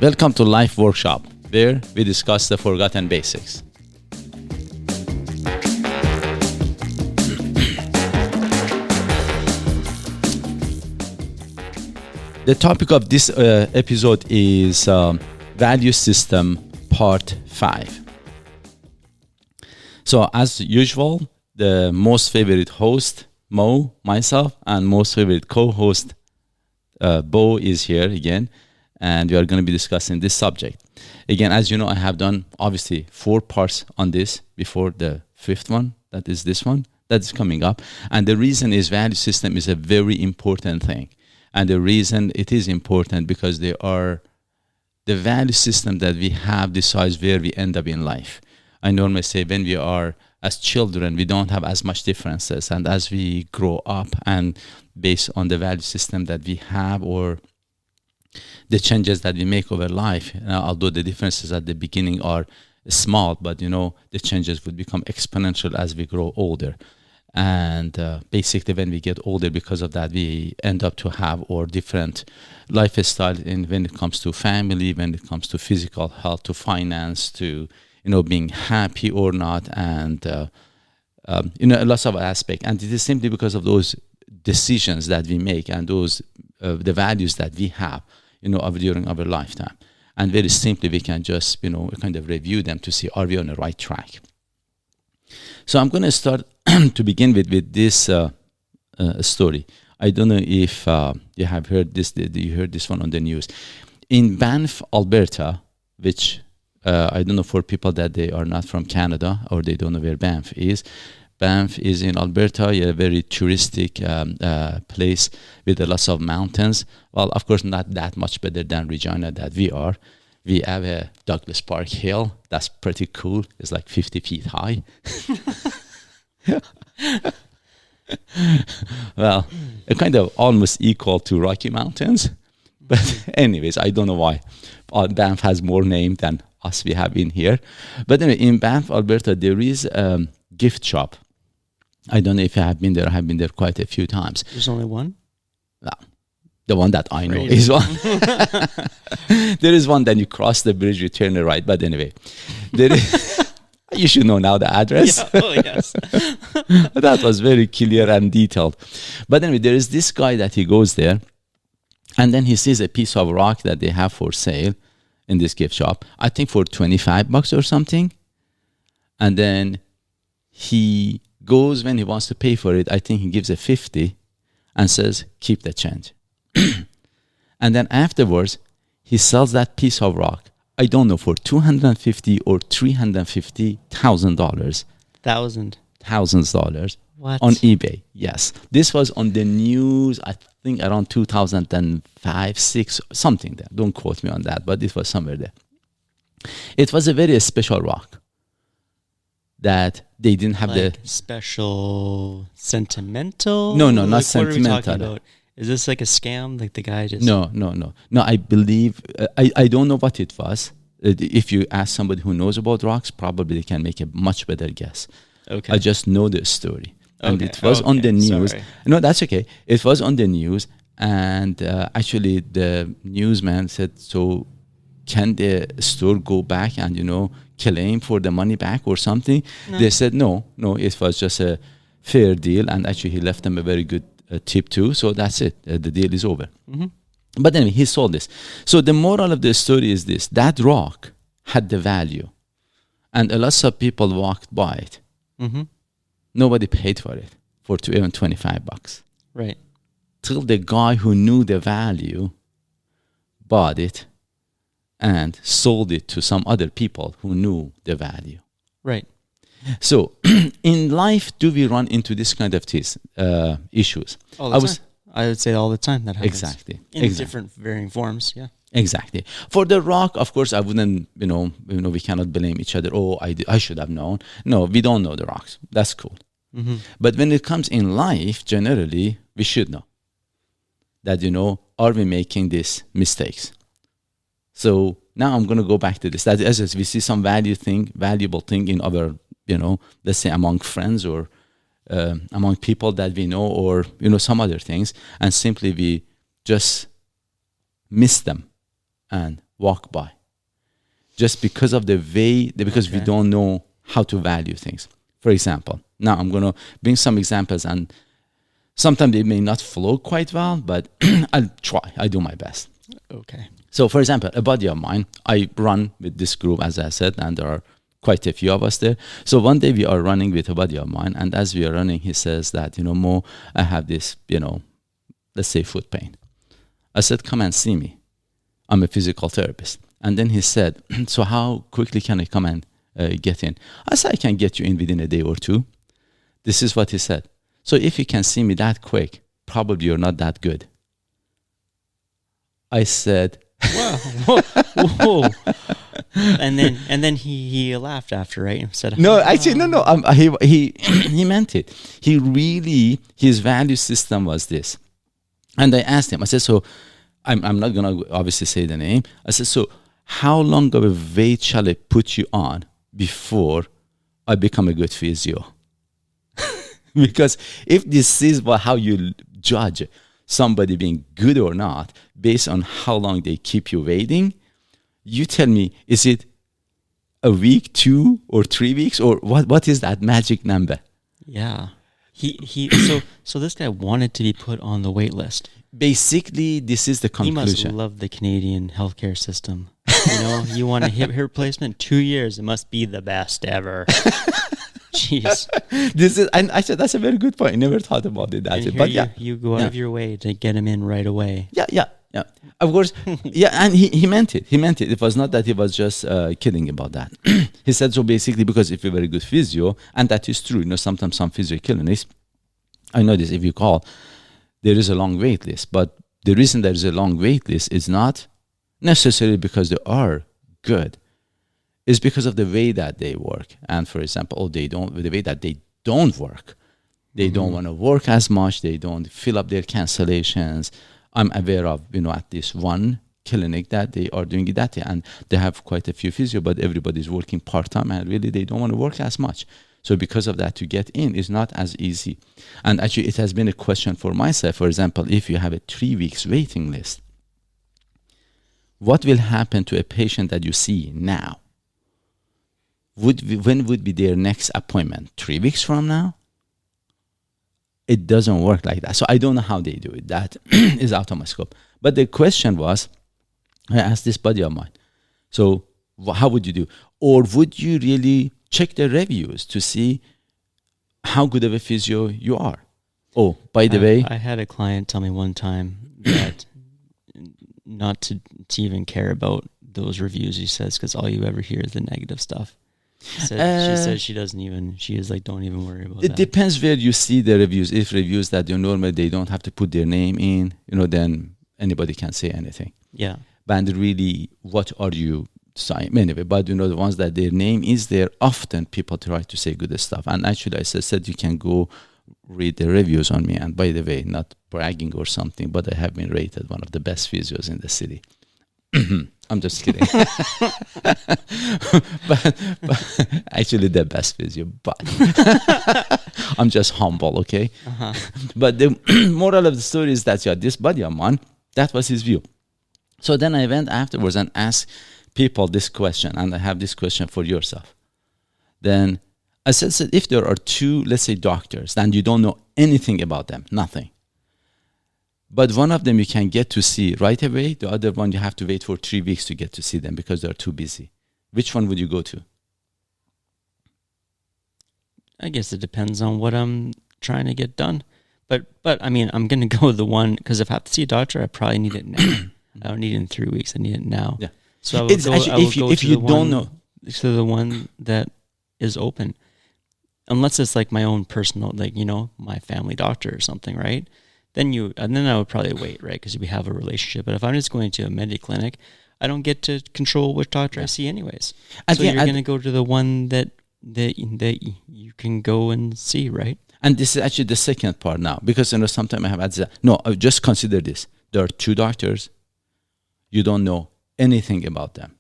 Welcome to Life Workshop, where we discuss the forgotten basics. The topic of this episode is Value System Part 5. So as usual, the most favorite host, Mo, myself, and most favorite co-host, Bo, is here again. And we are going to be discussing this subject. Again, as you know, I have done obviously 4 parts on this before the 5th one, that is this one, that is coming up. And the reason is value system is a very important thing. And the reason it is important because they are the value system that we have decides where we end up in life. I normally say when we are as children, we don't have as much differences. And as we grow up and based on the value system that we have or the changes that we make over life, although the differences at the beginning are small, but the changes would become exponential as we grow older. And basically when we get older, because of that, we end up to have our different lifestyle when it comes to family, when it comes to physical health, to finance, to being happy or not, and lots of aspects. And it is simply because of those decisions that we make and those the values that we have during our lifetime. And very simply, we can just, kind of review them to see, are we on the right track? So I'm going to start to begin with this story. I don't know if you have heard this, you heard this one on the news. In Banff, Alberta, which I don't know for people that they are not from Canada or they don't know where Banff is. Banff is in Alberta, a very touristic place with a lot of mountains. Well, of course, not that much better than Regina that we are. We have a Douglas Park Hill. That's pretty cool. It's like 50 feet high. Well, kind of almost equal to Rocky Mountains. But anyways, I don't know why. Banff has more name than us we have in here. But anyway, in Banff, Alberta, there is a gift shop. I don't know if you have been there. I have been there quite a few times. There's only one? Well, the one that I know is one. There is one, then you cross the bridge, you turn right. But anyway, there is, you should know now the address. Yeah. Oh, yes. That was very clear and detailed. But anyway, there is this guy that he goes there, and then he sees a piece of rock that they have for sale in this gift shop, I think for $25 or something. And then he goes when he wants to pay for it. I think he gives a 50 and says, keep the change. And then afterwards, he sells that piece of rock, I don't know, for $250,000 or $350,000. Thousands dollars. What? On eBay, yes. This was on the news, I think around 2005, 6, something there. Don't quote me on that, but it was somewhere there. It was a very special rock that they didn't have like special sentimental? No, not like, sentimental. What are we talking about? Is this like a scam? Like the guy just... No, I believe, I don't know what it was. If you ask somebody who knows about rocks, probably they can make a much better guess. Okay. I just know the story. And it was on the news. Sorry. No, that's okay. It was on the news. And actually the newsman said, so can the store go back and, claim for the money back or something? No. They said, no, it was just a fair deal. And actually he left them a very good tip too. So that's it. The deal is over. Mm-hmm. But anyway, he sold this. So the moral of the story is this. That rock had the value. And a lot of people walked by it. Mm-hmm. Nobody paid for it for even $25. Right. Till the guy who knew the value bought it and sold it to some other people who knew the value. Right. So in life, do we run into this kind of issues? All the time. I would say all the time that happens. Exactly. In different varying forms, yeah. Exactly. For the rock, of course, I wouldn't, we cannot blame each other. Oh, I should have known. No, we don't know the rocks. That's cool. Mm-hmm. But when it comes in life, generally, we should know that, are we making these mistakes? So now I'm going to go back to this. That as we see some valuable thing in our, let's say among friends or among people that we know or, some other things, and simply we just miss them and walk by, just because of the way, because we don't know how to value things. For example, now I'm going to bring some examples, and sometimes they may not flow quite well, but I'll try. I do my best. Okay. So, for example, a buddy of mine, I run with this group, as I said, and there are quite a few of us there. So one day we are running with a buddy of mine, and as we are running, he says that, Mo, I have this, let's say foot pain. I said, come and see me. I'm a physical therapist. And then he said, so how quickly can I come and get in? I said, I can get you in within a day or two. This is what he said. So if you can see me that quick, probably you're not that good. I said, wow, whoa. And then he laughed after, right? And said, no, actually, no. He meant it. He really, his value system was this. And I asked him, I said, so I'm not going to obviously say the name. I said, so how long of a weight shall I put you on before I become a good physio? Because if this is how you judge somebody being good or not based on how long they keep you waiting, you tell me, is it a week, 2 or 3 weeks, or what is that magic number? Yeah. So this guy wanted to be put on the wait list. Basically, this is the conclusion. He must love the Canadian healthcare system. You want a hip replacement, 2 years, it must be the best ever. Jeez. And actually, that's a very good point. I never thought about it that way. But you go out of your way to get him in right away. Yeah. Of course, and he meant it. He meant it. It was not that he was just kidding about that. He said, so basically, because if you're very good physio, and that is true, sometimes some physio clinics, I know this, if you call, there is a long wait list. But the reason there is a long wait list is not necessarily because they are good. It's because of the way that they work. And for example, the way that they don't work. They don't want to work as much. They don't fill up their cancellations. I'm aware of, at least one clinic that they are doing it that way. And they have quite a few physio, but everybody's working part-time, and really they don't want to work as much. So because of that, to get in is not as easy. And actually, it has been a question for myself. For example, if you have a 3 weeks waiting list, what will happen to a patient that you see now? When would be their next appointment? 3 weeks from now? It doesn't work like that. So I don't know how they do it. That is out of my scope. But the question was, I asked this buddy of mine, so how would you do? Or would you really check the reviews to see how good of a physio you are? Oh, by the way, I had a client tell me one time that not to even care about those reviews, he says, because all you ever hear is the negative stuff. She says she doesn't even, she is like, don't even worry about it. That. It depends where you see the reviews. If reviews that normally they don't have to put their name in, then anybody can say anything. Yeah. But really, what are you saying? Anyway, but the ones that their name is there, often people try to say good stuff. And actually, as I said, you can go read the reviews on me. And by the way, not bragging or something, but I have been rated one of the best physios in the city. I'm just kidding. but actually the best physio, but I'm just humble, okay? Uh-huh. But the moral of the story is that this buddy of mine, that was his view. So then I went afterwards and asked people this question, and I have this question for yourself. Then I said, if there are 2, let's say, doctors, and you don't know anything about them, nothing, but one of them you can get to see right away. The other one you have to wait for 3 weeks to get to see them because they're too busy. Which one would you go to? I guess it depends on what I'm trying to get done. But I mean, I'm going to go with the one, because if I have to see a doctor, I probably need it now. I don't need it in 3 weeks. I need it now. Yeah. So I will if you don't know. To the one that is open. Unless it's like my own personal, like, my family doctor or something, right? Then I would probably wait, right? Because we have a relationship. But if I'm just going to a Mediclinic, I don't get to control which doctor I see anyways. So you're going to go to the one that you can go and see, right? And this is actually the second part now. Because, sometimes I have had just consider this. There are 2 doctors. You don't know anything about them.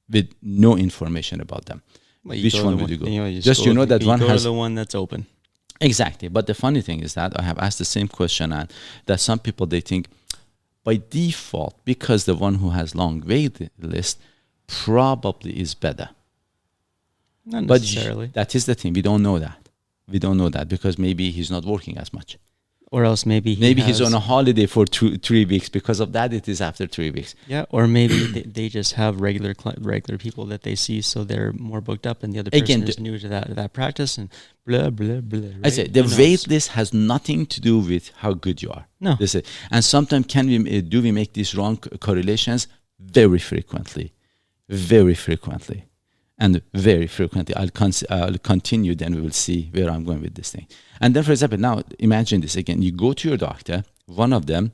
With no information about them. Well, which one would you go? That one has the one that's open. Exactly. But the funny thing is that I have asked the same question, and that some people, they think, by default, because the one who has long wait list probably is better. Not But necessarily. that is the thing. We don't know that. We don't know that because maybe he's not working as much. Or else maybe He's on a holiday for 3 weeks. Because of that, it is after 3 weeks. Yeah, or maybe they just have regular people that they see, so they're more booked up, and the other person is new to that practice, and blah blah blah. Right? I say the wait list has nothing to do with how good you are. No. And sometimes do we make these wrong correlations? Very frequently. And very frequently. I'll continue, then we will see where I'm going with this thing. And then, for example, now imagine this again. You go to your doctor. One of them,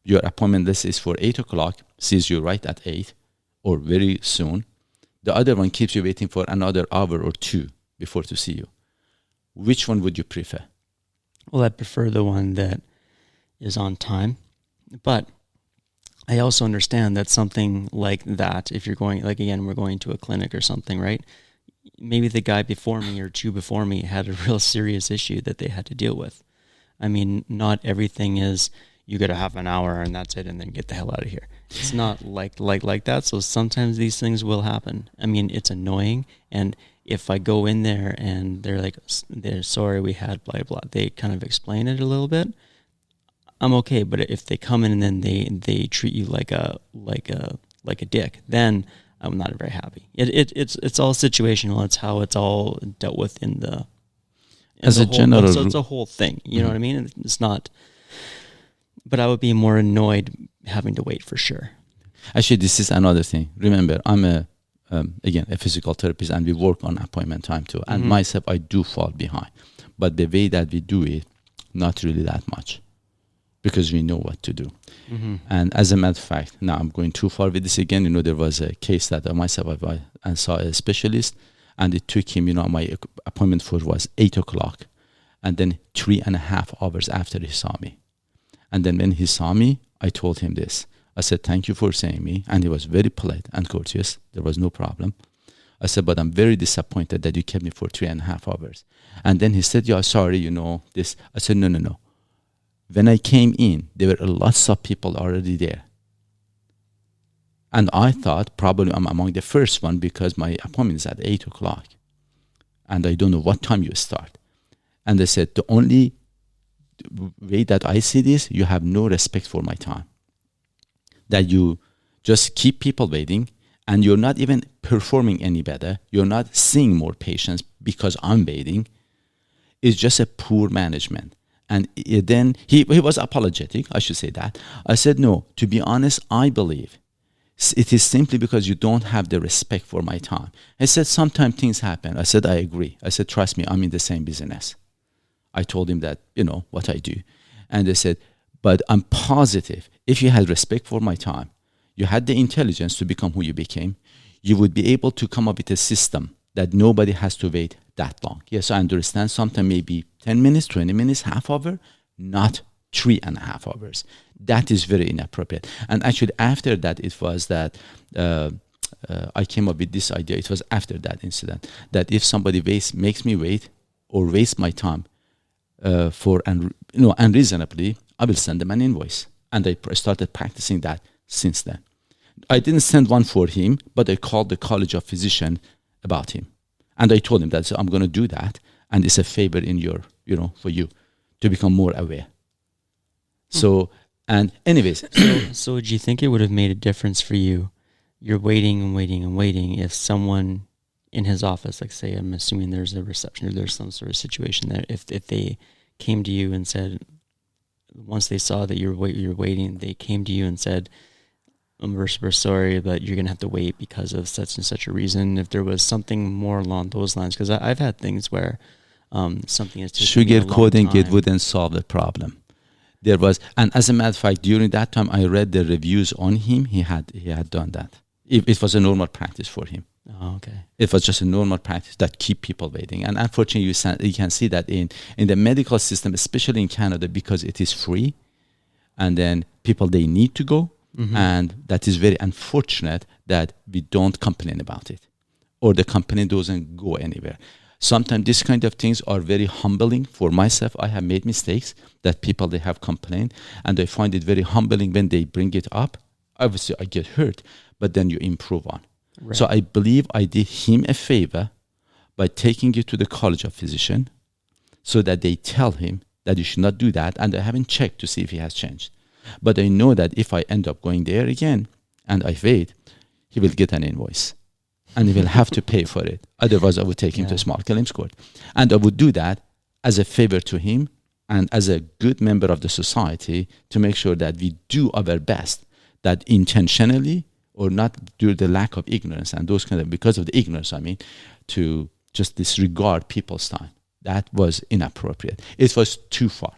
your appointment list is for 8 o'clock, sees you right at 8 or very soon. The other one keeps you waiting for another hour or two before to see you. Which one would you prefer? Well, I prefer the one that is on time, but I also understand that something like that, if you're going, like again, we're going to a clinic or something, right? Maybe the guy before me or two before me had a real serious issue that they had to deal with. I mean, not everything is you got to have an hour and that's it, and then get the hell out of here. It's not like that. So sometimes these things will happen. I mean, it's annoying, and if I go in there and they're like, they're sorry, we had blah blah, they kind of explain it a little bit, I'm okay. But if they come in and then they treat you like a dick, then I'm not very happy. It's all situational. It's how it's all dealt with in the as a general. So it's a whole thing. You know what I mean? It's not. But I would be more annoyed having to wait for sure. Actually, this is another thing. Remember, I'm a physical therapist, and we work on appointment time too. And myself, I do fall behind, but the way that we do it, not really that much, because we know what to do. And as a matter of fact, now I'm going too far with this again. There was a case that I saw a specialist, and it took him, my appointment for was 8 o'clock, and then 3.5 hours after he saw me. And then when he saw me, I told him this. I said, thank you for seeing me. And he was very polite and courteous. There was no problem. I said, but I'm very disappointed that you kept me for 3.5 hours. And then he said, yeah, sorry, this. I said, no. When I came in, there were lots of people already there. And I thought probably I'm among the first one because my appointment is at 8 o'clock. And I don't know what time you start. And they said, the only way that I see this, you have no respect for my time. That you just keep people waiting, and you're not even performing any better. You're not seeing more patients because I'm waiting. It's just a poor management. And then he was apologetic, I should say that. I said, no, to be honest, I believe it is simply because you don't have the respect for my time. He said, sometimes things happen. I said, I agree. I said, trust me, I'm in the same business. I told him that, what I do. And they said, but I'm positive if you had respect for my time, you had the intelligence to become who you became, you would be able to come up with a system that nobody has to wait that long. Yes, I understand sometimes maybe 10 minutes, 20 minutes, half hour, not 3.5 hours. That is very inappropriate. And actually after that, it was that I came up with this idea. It was after that incident that if somebody makes me wait or waste my time unreasonably, I will send them an invoice. And I started practicing that since then. I didn't send one for him, but I called the College of Physicians about him. And I told him that, so I'm going to do that. And it's a favor for you to become more aware. So, and anyways. So would you think it would have made a difference for you? You're waiting and waiting and waiting. If someone in his office, like say, I'm assuming there's a reception or there's some sort of situation that if they came to you and said, once they saw that you're waiting, they came to you and said, we're sorry, but you're going to have to wait because of such and such a reason. If there was something more along those lines, because I've had things where something is sugarcoating it wouldn't solve the problem. There was, and as a matter of fact, during that time, I read the reviews on him. He had done that. It was a normal practice for him. Oh, okay. It was just a normal practice that keep people waiting. And unfortunately, you can see that in the medical system, especially in Canada, because it is free, and then people, they need to go. And that is very unfortunate that we don't complain about it, or the company doesn't go anywhere. Sometimes these kind of things are very humbling for myself. I have made mistakes that people, they have complained, and I find it very humbling when they bring it up. Obviously, I get hurt, but then you improve on. Right. So I believe I did him a favor by taking you to the College of Physicians so that they tell him that you should not do that, and I haven't checked to see if he has changed. But I know that if I end up going there again and I wait, he will get an invoice and he will have to pay for it. Otherwise, I would take him to a small claims court. And I would do that as a favor to him and as a good member of the society to make sure that we do our best, that intentionally or not due to the lack of ignorance and those kind of, because of the ignorance, I mean, to just disregard people's time. That was inappropriate. It was too far.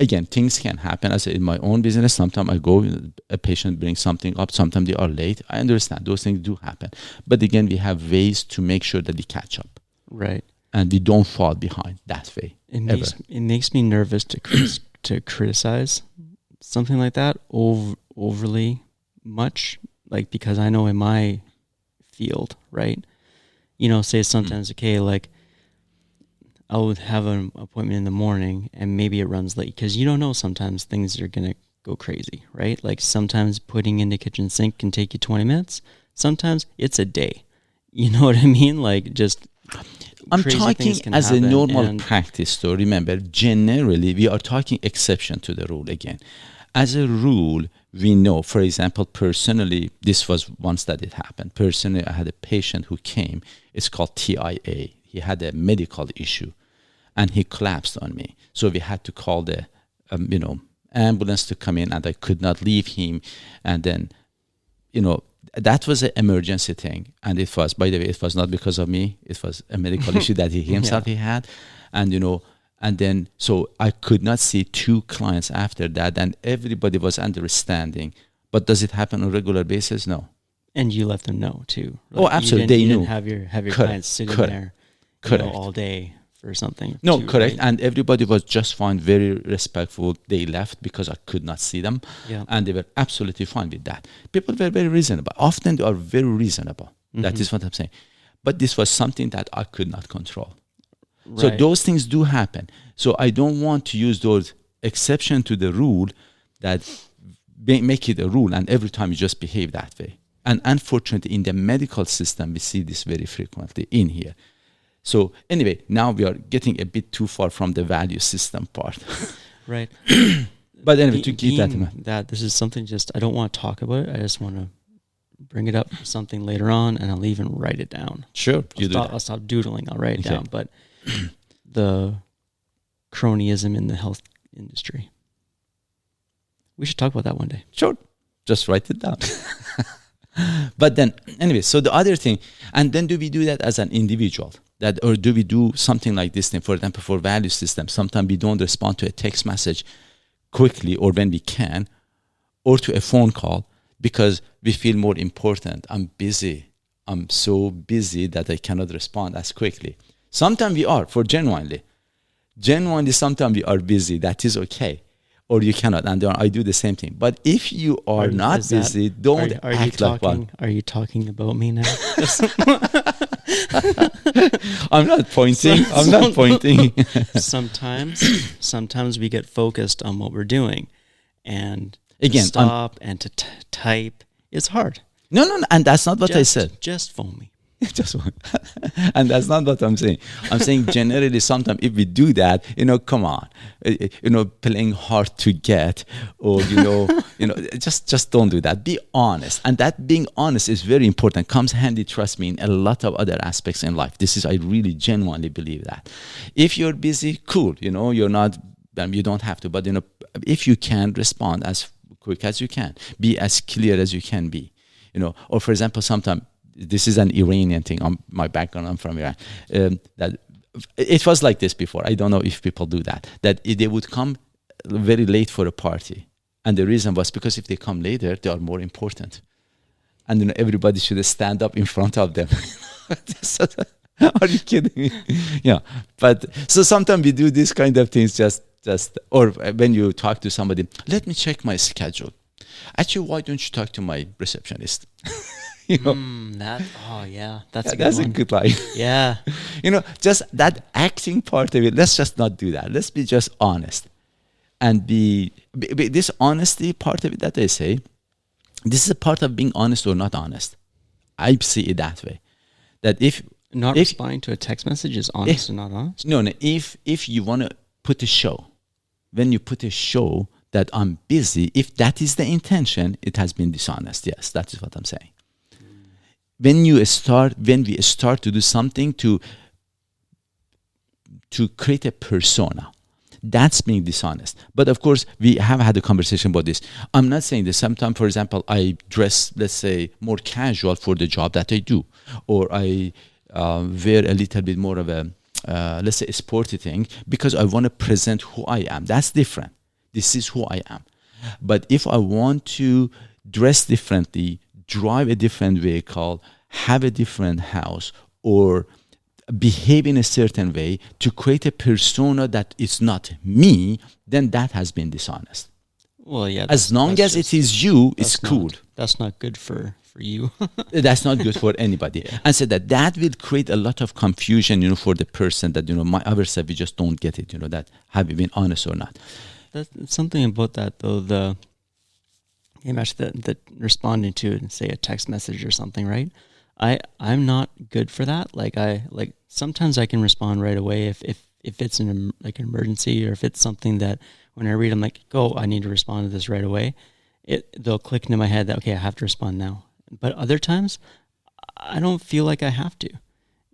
Again, things can happen. As in my own business, sometimes I go, a patient brings something up, sometimes they are late. I understand those things do happen. But again, we have ways to make sure that we catch up. Right. And we don't fall behind that way. It makes me nervous to criticize something like that overly much, like, because I know in my field, right, you know, say sometimes, okay, like, I would have an appointment in the morning and maybe it runs late because you don't know, sometimes things are going to go crazy, right? Like sometimes putting in the kitchen sink can take you 20 minutes. Sometimes it's a day. You know what I mean? Like just I'm talking as a normal practice. So remember, generally we are talking exception to the rule again. As a rule, we know, for example, personally, this was once that it happened. Personally, I had a patient who came, it's called TIA. He had a medical issue and he collapsed on me. So we had to call the, ambulance to come in and I could not leave him. And then, that was an emergency thing. And it was, by the way, it was not because of me. It was a medical issue that he himself he had. And, and then, so I could not see 2 clients after that. And everybody was understanding. But does it happen on a regular basis? No. And you let them know too. Like absolutely. You They didn't knew. have your clients sitting there all day for something. No, too, correct. right? And everybody was just fine, very respectful. They left because I could not see them. Yeah. And they were absolutely fine with that. People were very reasonable. Often they are very reasonable. Mm-hmm. That is what I'm saying. But this was something that I could not control. Right. So those things do happen. So I don't want to use those exceptions to the rule that make it a rule and every time you just behave that way. And unfortunately, in the medical system, we see this very frequently in here. So anyway, now we are getting a bit too far from the value system part. Right. But anyway, to keep that in mind. That this is something just, I don't want to talk about it. I just want to bring it up for something later on and I'll even write it down. Sure. I'll stop doodling. I'll write it down. But the cronyism in the health industry. We should talk about that one day. Sure. Just write it down. But then, anyway, so the other thing, and then do we do that as an individual? Or do we do something like this thing, for example, for value system? Sometimes we don't respond to a text message quickly or when we can, or to a phone call because we feel more important. I'm busy. I'm so busy that I cannot respond as quickly. Sometimes we are, for genuinely. Genuinely, sometimes we are busy. That is okay. Or you cannot, and I do the same thing. But if you are not busy, don't act like one. Are you talking about me now? I'm not pointing. I'm not pointing. Sometimes we get focused on what we're doing, and again, stop and to type. It's hard. No, and that's not what I said. Just phone me. Just one. And that's not what I'm saying. I'm saying generally sometimes if we do that, come on, playing hard to get or, just don't do that. Be honest. And that being honest is very important. Comes handy, trust me, in a lot of other aspects in life. I really genuinely believe that. If you're busy, cool. You're not, you don't have to, but, if you can respond as quick as you can, be as clear as you can be, or for example, sometimes, this is an Iranian thing. My background, I'm from Iran. That it was like this before. I don't know if people do that. That they would come very late for a party, and the reason was because if they come later, they are more important, and everybody should stand up in front of them. Are you kidding me? Yeah. But so sometimes we do these kind of things. Just or when you talk to somebody, let me check my schedule. Actually, why don't you talk to my receptionist? You know, That's a good that's a one. good line. Yeah. You know, just that acting part of it, let's just not do that. Let's be just honest. And this honesty part of it that they say, this is a part of being honest or not honest. I see it that way. That Not if responding to a text message is honest or not honest? no, if you want to put a show, when you put a show that I'm busy, if that is the intention, it has been dishonest. Yes, that is what I'm saying. When we start to do something to create a persona, that's being dishonest. But of course, we have had a conversation about this. I'm not saying that sometimes, for example, I dress, let's say, more casual for the job that I do, or I wear a little bit more of a, let's say, a sporty thing because I want to present who I am. That's different. This is who I am. But if I want to dress differently, drive a different vehicle, have a different house, or behave in a certain way to create a persona that is not me, then that has been dishonest. Well, yeah. As long as it is you, it's cool. That's not good for you. That's not good for anybody. Yeah. And so that will create a lot of confusion, you know, for the person that, you know, my other side, we just don't get it, you know, that have you been honest or not. That's something about that though. The responding to, say, a text message or something, right? I'm not good for that. Like sometimes I can respond right away if it's an emergency, or if it's something that when I read, I'm like, oh, I need to respond to this right away. They'll click into my head that, okay, I have to respond now. But other times I don't feel like I have to,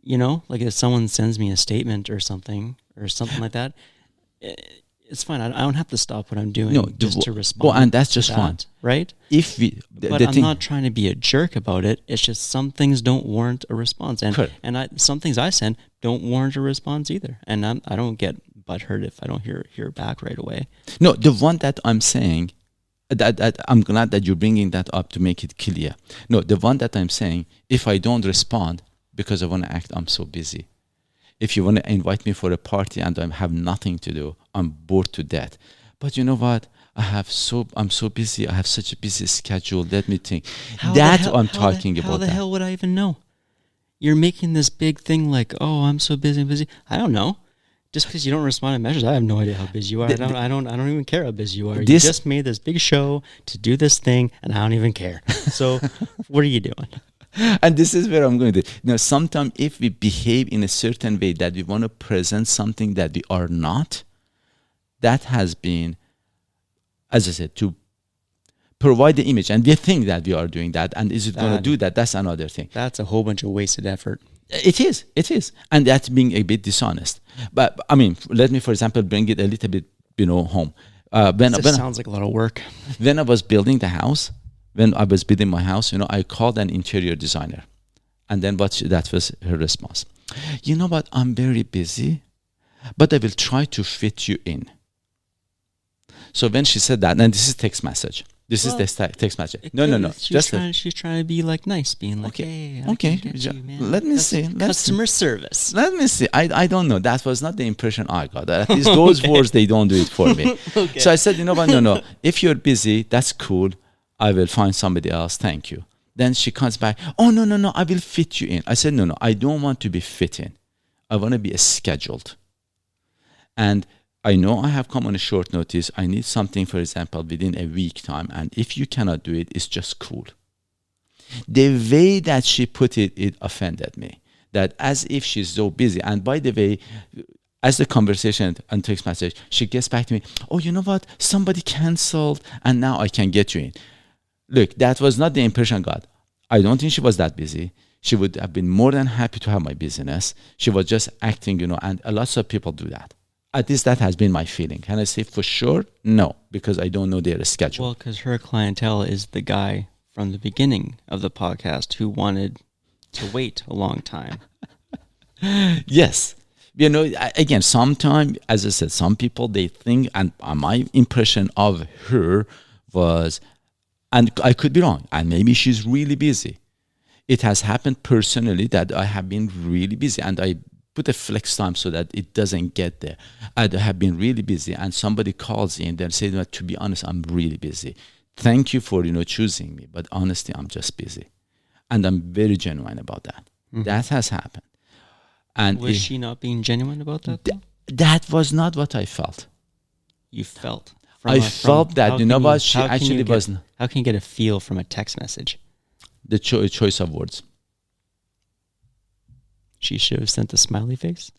you know, like if someone sends me a statement or something like that, it's fine. I don't have to stop what I'm doing just to respond. Well, and that's just fine, right? If we, but I'm not trying to be a jerk about it. It's just some things don't warrant a response, and some things I send don't warrant a response either. And I don't get butthurt if I don't hear back right away. No, the one that I'm saying, that I'm glad that you're bringing that up to make it clear. No, the one that I'm saying, if I don't respond because I want to act, I'm so busy. If you want to invite me for a party and I have nothing to do, I'm bored to death. But you know what? I'm so busy. I have such a busy schedule. Let me think. I'm talking about. How the hell would I even know? You're making this big thing like, oh, I'm so busy. I don't know. Just because you don't respond to messages, I have no idea how busy you are. I don't even care how busy you are. You just made this big show to do this thing, and I don't even care. So, what are you doing? And this is where I'm going to. Now, sometimes if we behave in a certain way that we want to present something that we are not, that has been, as I said, to provide the image, and we think that we are doing that, and is it going to do that? That's another thing. That's a whole bunch of wasted effort. It is, and that's being a bit dishonest. But I mean, let me, for example, bring it a little bit, home. Sounds like a lot of work. When I was building the house, when I was building my house, I called an interior designer, and then that was her response. You know what? I'm very busy, but I will try to fit you in. So when she said that, and this is text message. This is the text message. No. She's trying to be like nice, being like, okay, hey, okay. Let me see. Customer service. Let me see. I don't know. That was not the impression I got. At least those words, they don't do it for me. Okay. So I said, you know what? No. If you're busy, that's cool. I will find somebody else. Thank you. Then she comes back. Oh, no. I will fit you in. I said, no. I don't want to be fit in. I want to be scheduled. And I know I have come on a short notice. I need something, for example, within a week time. And if you cannot do it, it's just cool. The way that she put it, it offended me. That as if she's so busy. And by the way, as the conversation and text message, she gets back to me. Oh, you know what? Somebody canceled and now I can get you in. Look, that was not the impression I got. I don't think she was that busy. She would have been more than happy to have my business. She was just acting, and a lot of people do that. At least that has been my feeling. Can I say for sure? No, because I don't know their schedule. Well, because her clientele is the guy from the beginning of the podcast who wanted to wait a long time. Yes. Again, sometimes, as I said, some people, they think, and my impression of her was, and I could be wrong, and maybe she's really busy. It has happened personally that I have been really busy, and I put a flex time so that it doesn't get there. I have been really busy, and somebody calls in and says, to be honest, I'm really busy. Thank you for choosing me, but honestly, I'm just busy. And I'm very genuine about that. That has happened. And Was she not being genuine about that? that was not what I felt. You felt. I felt that, you know what, she actually was... How can you get a feel from a text message? The choice of words. She should have sent a smiley face.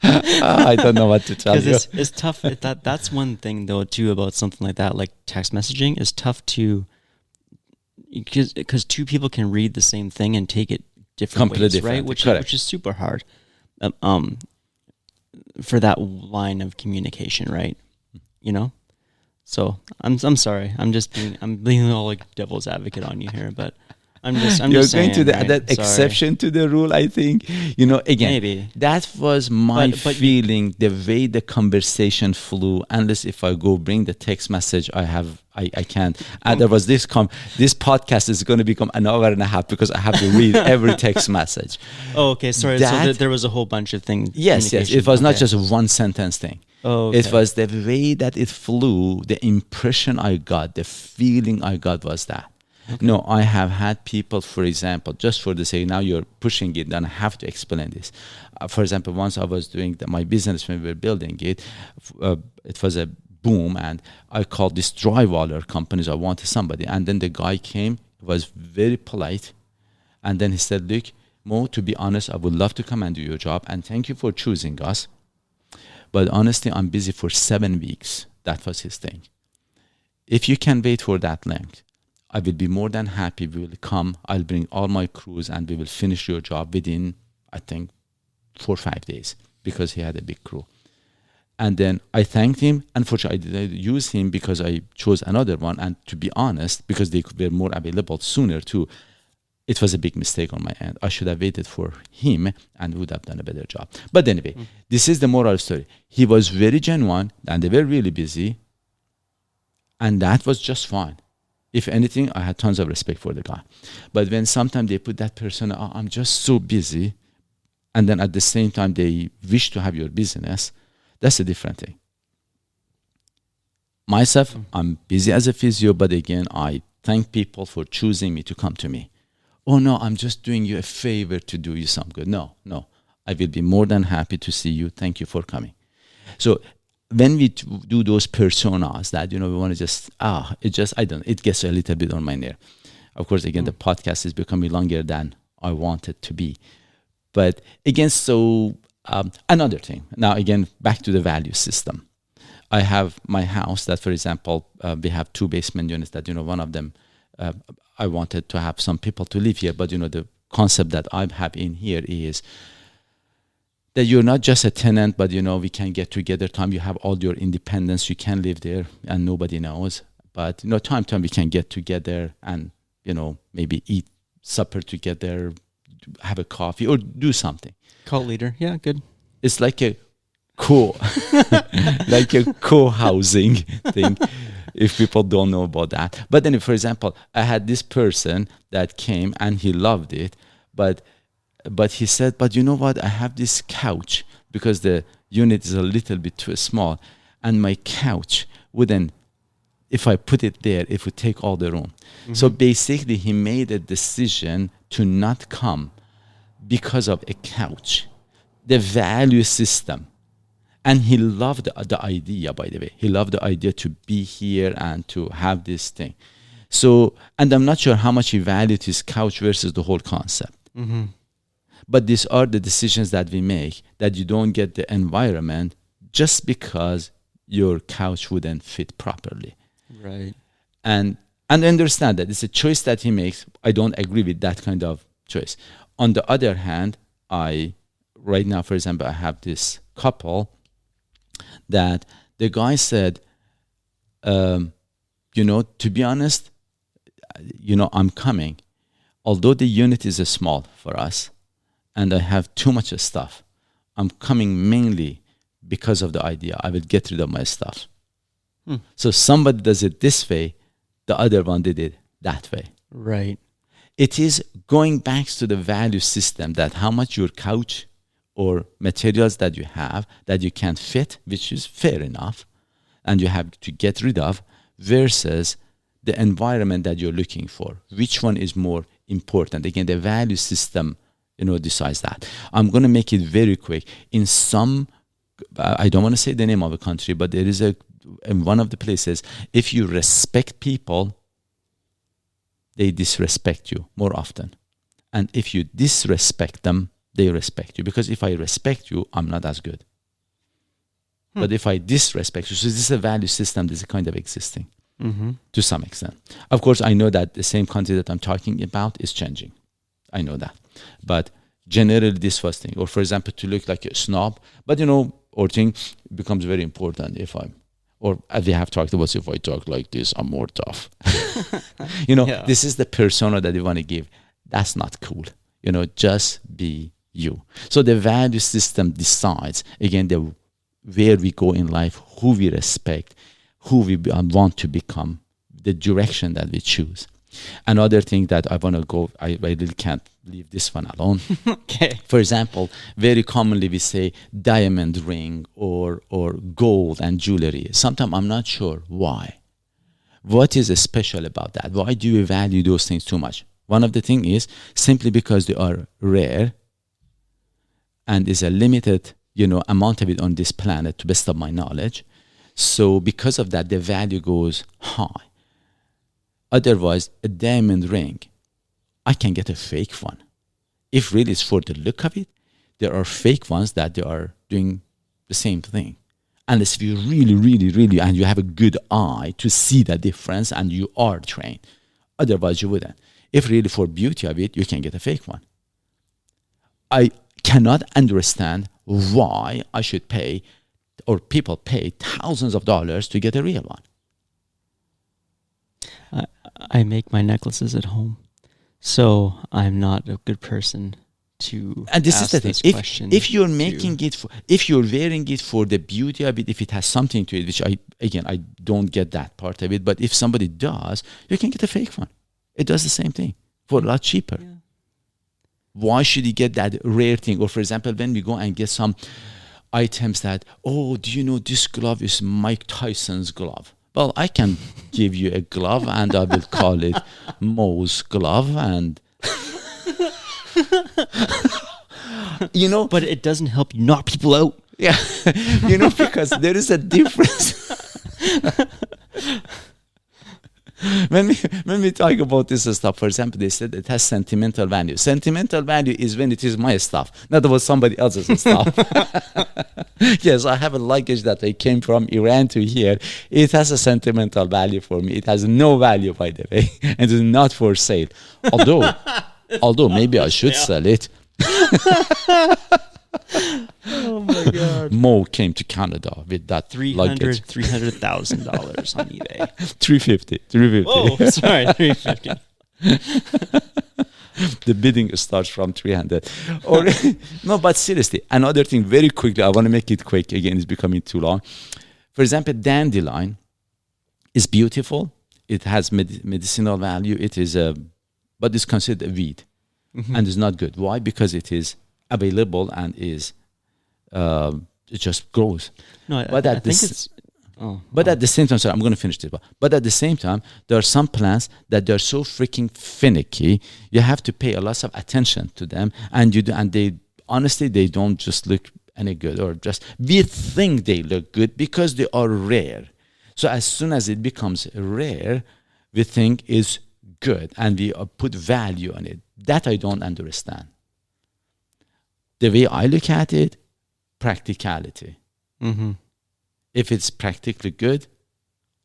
I don't know what to tell you. Because it's tough. That's one thing, though, too, about something like that, like text messaging, is tough to... Because two people can read the same thing and take it different ways, right? Which is super hard for that line of communication, right? You know? So I'm sorry. I'm being all like devil's advocate on you here, but I'm just You're saying, going to right? that exception to the rule, I think. You know, again, Maybe. that was my feeling, the way the conversation flew. Unless if I go bring the text message, I can't. And there was this podcast is going to become an hour and a half because I have to read every text message. Oh, okay. Sorry. So there was a whole bunch of things. Yes. It was not just a one sentence thing. Oh, okay. It was the way that it flew, the impression I got, the feeling I got was that. Okay. No, I have had people, for example, just for the sake, now you're pushing it, then I have to explain this. For example, once I was doing my business when we were building it, it was a boom, and I called this drywaller companies. I wanted somebody, and then the guy came, was very polite, and then he said, "Look, Mo, to be honest, I would love to come and do your job, and thank you for choosing us. But honestly, I'm busy for 7 weeks." That was his thing. "If you can wait for that length, I will be more than happy. We will come. I'll bring all my crews and we will finish your job within, I think, 4 or 5 days," because he had a big crew. And then I thanked him. Unfortunately, I didn't use him because I chose another one. And to be honest, because they were more available sooner too, it was a big mistake on my end. I should have waited for him and would have done a better job. But anyway, this is the moral story. He was very genuine and they were really busy. And that was just fine. If anything, I had tons of respect for the guy. But when sometimes they put that person, "Oh, I'm just so busy," and then at the same time they wish to have your business, that's a different thing. Myself, I'm busy as a physio, but again, I thank people for choosing me to come to me. "Oh no, I'm just doing you a favor to do you some good." No. I will be more than happy to see you. Thank you for coming. So when we do those personas that, we want to it gets a little bit on my nerve. Of course, again, the podcast is becoming longer than I want it to be. But again, so another thing. Now, again, back to the value system. I have my house that, for example, we have 2 basement units that, one of them, I wanted to have some people to live here. But, the concept that I have in here is that you're not just a tenant, but, we can get together time. You have all your independence. You can live there and nobody knows. But, time to time we can get together and, maybe eat supper together, have a coffee or do something. Cult leader. Yeah, good. It's like a co-housing thing, if people don't know about that. But then, for example, I had this person that came and he loved it, but he said, "But you know what? I have this couch because the unit is a little bit too small, and my couch wouldn't, if I put it there, it would take all the room." Mm-hmm. So basically, he made a decision to not come because of a couch, the value system. And he loved the idea, by the way. He loved the idea to be here and to have this thing. So, and I'm not sure how much he valued his couch versus the whole concept. Mm-hmm. But these are the decisions that we make, that you don't get the environment just because your couch wouldn't fit properly. Right. And understand that it's a choice that he makes. I don't agree with that kind of choice. On the other hand, right now, for example, I have this couple that the guy said, to be honest, I'm coming. Although the unit is small for us and I have too much stuff, I'm coming mainly because of the idea. I will get rid of my stuff. So somebody does it this way, the other one did it that way. Right. It is going back to the value system, that how much your couch or materials that you have that you can't fit, which is fair enough, and you have to get rid of, versus the environment that you're looking for. Which one is more important? Again, the value system, decides that. I'm going to make it very quick. In some, I don't want to say the name of a country, but there is in one of the places, if you respect people, they disrespect you more often. And if you disrespect them, they respect you. Because if I respect you, I'm not as good. But if I disrespect you, so this is a value system that is kind of existing to some extent. Of course, I know that the same country that I'm talking about is changing. I know that. But generally, this first thing, or for example, to look like a snob, but or thing becomes very important if I'm, or as we have talked about, if I talk like this, I'm more tough. This is the persona that you want to give. That's not cool. Just be you. So the value system decides, again, where we go in life, who we respect, who we want to become, the direction that we choose. Another thing that I want to go, I really can't leave this one alone. Okay. For example, very commonly we say diamond ring or gold and jewelry. Sometimes I'm not sure why. What is special about that? Why do you value those things too much? One of the things is simply because they are rare and is a limited amount of it on this planet, to best of my knowledge. So because of that, the value goes high. Otherwise, a diamond ring, I can get a fake one. If really it's for the look of it, there are fake ones that they are doing the same thing. Unless if you really, really, really, and you have a good eye to see the difference and you are trained. Otherwise, you wouldn't. If really for beauty of it, you can get a fake one. I cannot understand why I should pay, or people pay thousands of dollars to get a real one. I make my necklaces at home, so I'm not a good person to and this ask is the this thing. question. If you're making it, if you're wearing it for the beauty of it, if it has something to it, which I don't get that part of it, but if somebody does, you can get a fake one. It does the same thing for a lot cheaper. Yeah. Why should you get that rare thing? Or for example, when we go and get some items that, do you know this glove is Mike Tyson's glove? Well, I can give you a glove and I will call it Mo's glove, and but it doesn't help you knock people out. Yeah. Because there is a difference. When we talk about this stuff, for example, they said it has sentimental value. Sentimental value is when it is my stuff, not about somebody else's stuff. Yes, I have a luggage that I came from Iran to here. It has a sentimental value for me. It has no value, by the way, and it is not for sale. Although maybe I should sell it. Oh my God. Mo came to Canada with that luggage. $300,000 on eBay. 350. Oh, sorry, 350. The bidding starts from 300. No, but seriously, another thing very quickly, I want to make it quick. Again, it's becoming too long. For example, dandelion is beautiful. It has medicinal value. It is but it's considered a weed, and it's not good. Why? Because it is available and is it just grows. No, but I think it's. At the same time, sorry, I'm going to finish this. But at the same time, there are some plants that they're so freaking finicky. You have to pay a lot of attention to them, and they honestly they don't just look any good, or just we think they look good because they are rare. So as soon as it becomes rare, we think is good, and we put value on it. That I don't understand. The way I look at it, practicality. Mm-hmm. If it's practically good,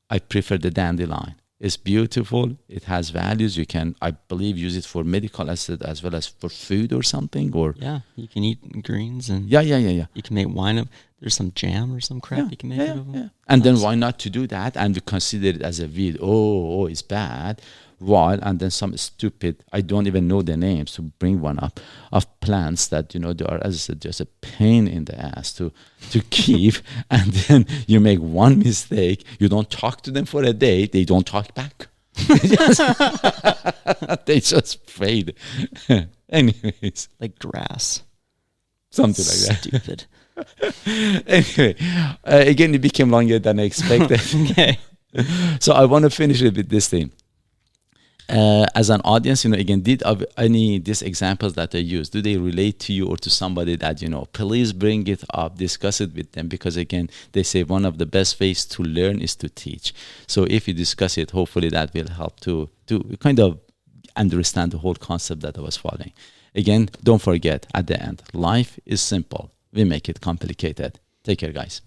I prefer the dandelion. It's beautiful. It has values. You can, I believe, use it for medical as well as for food or something. Or yeah, you can eat greens and yeah. You can make wine of. There's some jam or some crap you can make of them. Yeah. And then why not to do that and we consider it as a weed? Oh, it's bad. While and then some stupid, I don't even know the names to bring one up, of plants that they are, as I said, just a pain in the ass to keep, and then you make one mistake, you don't talk to them for a day, they don't talk back. They just fade. Anyways, like grass, something like that. Stupid. Anyway, again, it became longer than I expected. Okay. So I want to finish it with this thing. As an audience, again, did any these examples that I use, do they relate to you or to somebody that please bring it up, discuss it with them, because again, they say one of the best ways to learn is to teach. So if you discuss it, hopefully that will help to kind of understand the whole concept that I was following. Again, don't forget, at the end, life is simple. We make it complicated. Take care, guys.